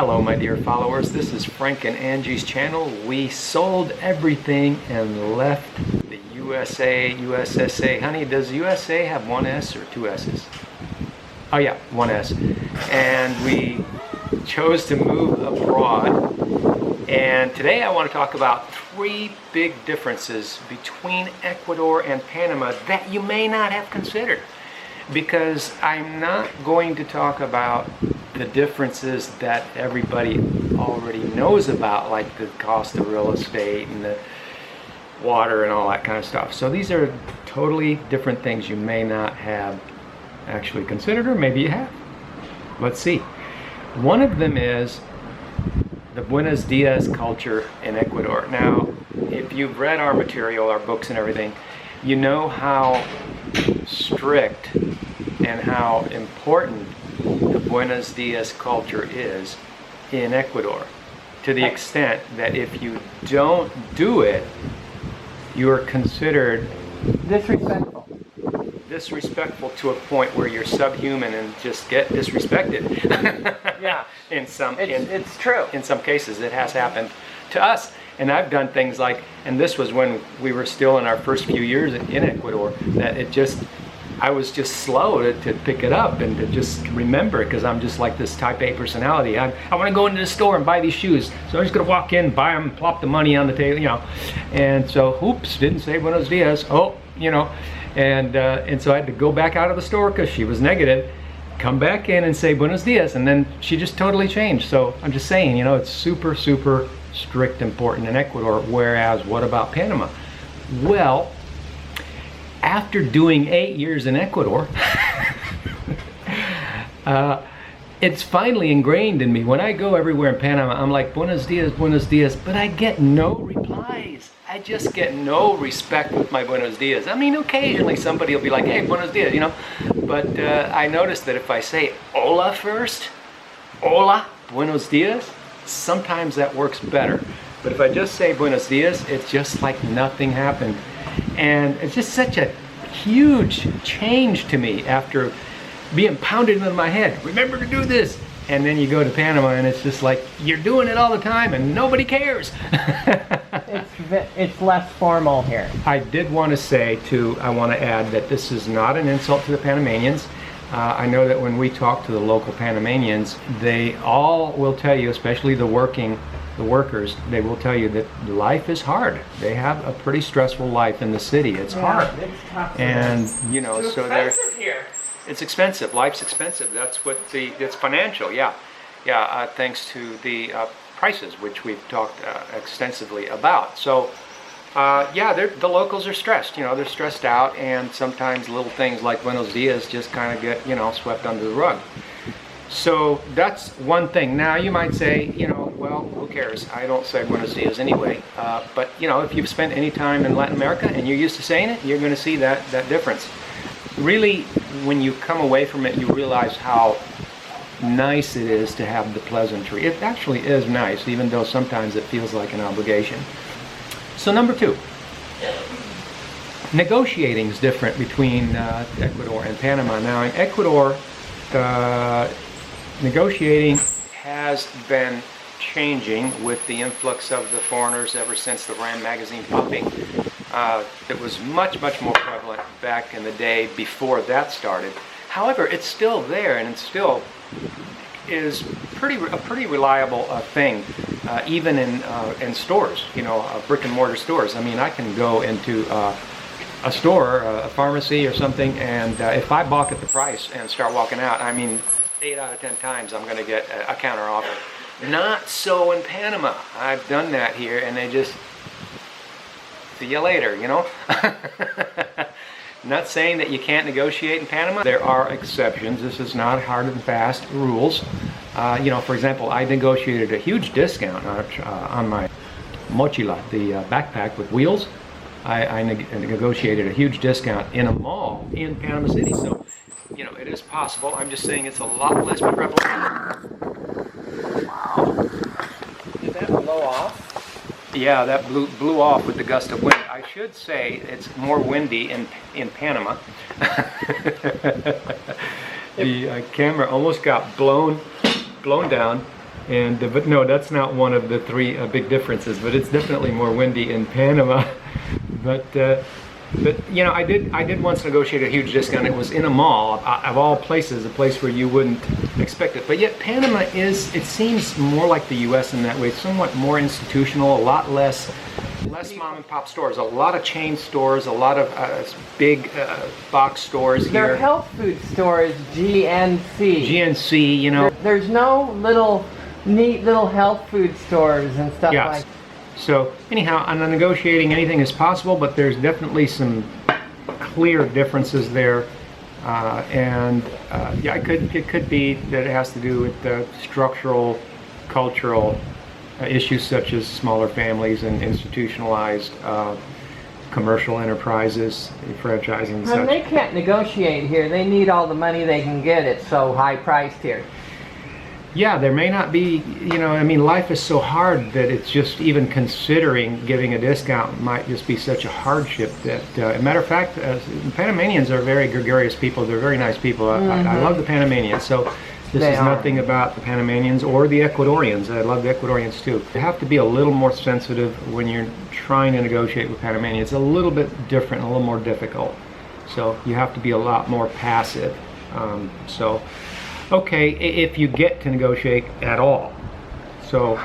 Hello my dear followers, this is Frank and Angie's channel. We sold everything and left the USSA. Honey, does USA have one S or two S's? Oh yeah, one S. And we chose to move abroad. And today I want to talk about three big differences between Ecuador and Panama that you may not have considered. Because I'm not going to talk about the differences that everybody already knows about, like the cost of real estate and the water and all that kind of stuff. So these are totally different things you may not have actually considered, or maybe you have. Let's see. One of them is the Buenos Dias culture in Ecuador. Now, if you've read our material, our books and everything, you know how strict and how important the Buenos Dias culture is in Ecuador, to the extent that if you don't do it, you are considered disrespectful to a point where you're subhuman and just get disrespected. Yeah, it's true. In some cases it has happened to us, and I've done things like, and this was when we were still in our first few years in Ecuador, that I was just slow to pick it up and to just remember it, because I'm just like this type A personality. I want to go into the store and buy these shoes, so I'm just going to walk in, buy them, plop the money on the table, you know. And so, oops, didn't say Buenos Dias. Oh, you know, and so I had to go back out of the store because she was negative, come back in and say Buenos Dias, and then she just totally changed. So I'm just saying, you know, it's super, super strict, important in Ecuador. Whereas, what about Panama? Well, after doing 8 years in Ecuador, it's finally ingrained in me. When I go everywhere in Panama, I'm like, Buenos Dias, but I get no replies. I just get no respect with my Buenos Dias. I mean, occasionally somebody will be like, hey, Buenos Dias, you know. But I noticed that if I say hola first, hola, Buenos Dias, sometimes that works better. But if I just say Buenos Dias, it's just like nothing happened. And it's just such a huge change to me after being pounded into my head. Remember to do this. And then you go to Panama and it's just like, you're doing it all the time and nobody cares. It's less formal here. I did want to say too, I want to add that this is not an insult to the Panamanians. I know that when we talk to the local Panamanians, they all will tell you, especially the workers, they will tell you that life is hard. They have a pretty stressful life in the city. It's hard. It's tough. And you know, it's so expensive here. It's expensive. Life's expensive. That's what it's financial. Yeah, thanks to the prices, which we've talked extensively about. So yeah, the locals are stressed. You know, they're stressed out, and sometimes little things like Buenos Dias just kind of get, you know, swept under the rug. So that's one thing. Now you might say, you know, well, who cares? I don't say Buenos Dias anyway. But you know, if you've spent any time in Latin America and you're used to saying it, you're going to see that difference. Really, when you come away from it, you realize how nice it is to have the pleasantry. It actually is nice, even though sometimes it feels like an obligation. So number two, negotiating is different between Ecuador and Panama. Now in Ecuador, negotiating has been changing with the influx of the foreigners ever since the RAMM magazine pumping. It was much more prevalent back in the day before that started. However, it's still there, and it still is a pretty reliable thing, even in stores, you know, brick and mortar stores. I mean, I can go into a store, a pharmacy or something, and if I balk at the price and start walking out, I mean, 8 out of 10 times I'm going to get a counter offer. Not so in Panama. I've done that here, and they just, see you later, you know. Not saying that you can't negotiate in Panama. There are exceptions. This is not hard and fast rules. You know, for example, I negotiated a huge discount on my mochila, the backpack with wheels. I negotiated a huge discount in a mall in Panama City. So, you know, it is possible. I'm just saying it's a lot less prevalent. Wow. Did that blow off? Yeah, that blew off with the gust of wind. I should say it's more windy in Panama. The camera almost got blown down. And but no, that's not one of the three big differences. But it's definitely more windy in Panama. But you know, I did once negotiate a huge discount. It was in a mall, of all places, a place where you wouldn't expect it. But yet Panama is, it seems more like the U.S. in that way, somewhat more institutional, a lot less mom and pop stores, a lot of chain stores, a lot of big box stores here. Their health food store is GNC. GNC, you know. There's no neat little health food stores and stuff like that. So anyhow, on the negotiating, anything is possible, but there's definitely some clear differences there. Yeah, it could be that it has to do with the structural, cultural issues such as smaller families and institutionalized commercial enterprises, franchising and such. They can't negotiate here. They need all the money they can get. It's so high priced here. Yeah, there may not be, you know, I mean, life is so hard that it's just even considering giving a discount might just be such a hardship that, as a matter of fact, Panamanians are very gregarious people. They're very nice people. I love the Panamanians. So this is nothing about the Panamanians or the Ecuadorians. I love the Ecuadorians too. You have to be a little more sensitive when you're trying to negotiate with Panamanians. It's a little bit different, a little more difficult. So you have to be a lot more passive. Okay, if you get to negotiate at all. So,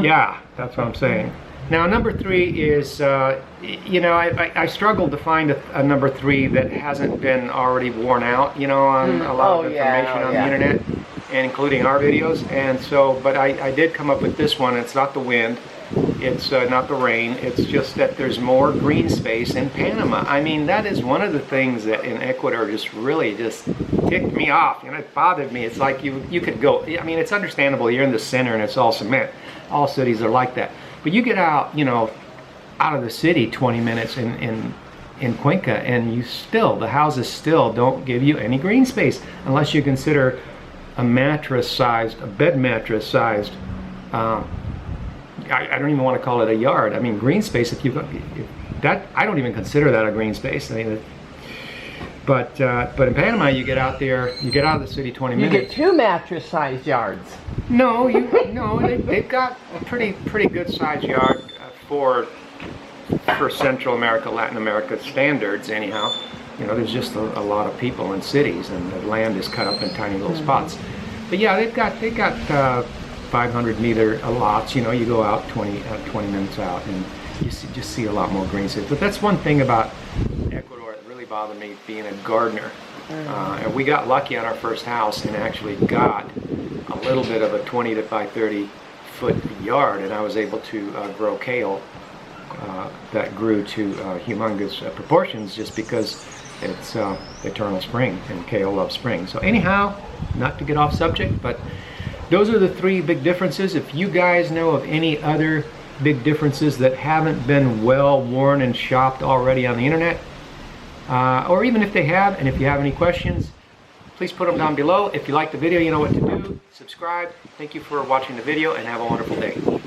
yeah, that's what I'm saying. Now, number 3 is, you know, I struggled to find a number 3 that hasn't been already worn out, you know, on a lot of information on the internet, and including our videos. And so, but I did come up with this one. It's not the wind. It's not the rain. It's just that there's more green space in Panama. I mean, that is one of the things that in Ecuador just really just ticked me off. You know, it bothered me. It's like you could go, I mean, it's understandable. You're in the center and it's all cement. All cities are like that. But you get out, you know, out of the city 20 minutes in Cuenca, and the houses still don't give you any green space unless you consider a bed mattress sized, I don't even want to call it a yard. I mean, green space. I don't even consider that a green space. I mean, but in Panama, you get out there, you get out of the city 20 minutes. You get 2 mattress-sized yards. No, they've got a pretty good sized yard for Central America, Latin America standards. Anyhow, you know, there's just a lot of people in cities, and the land is cut up in tiny little spots. But yeah, they've got 500-meter lots. You know, you go out 20 minutes out, and you just see a lot more green space. But that's one thing about Ecuador. It really bothered me being a gardener. And we got lucky on our first house and actually got a little bit of a 20 by 30 foot yard, and I was able to grow kale that grew to humongous proportions just because it's eternal spring, and kale loves spring. So anyhow, not to get off subject, but those are the 3 big differences. If you guys know of any other big differences that haven't been well worn and shopped already on the internet, or even if they have, and if you have any questions, please put them down below. If you like the video, you know what to do. Subscribe. Thank you for watching the video, and have a wonderful day.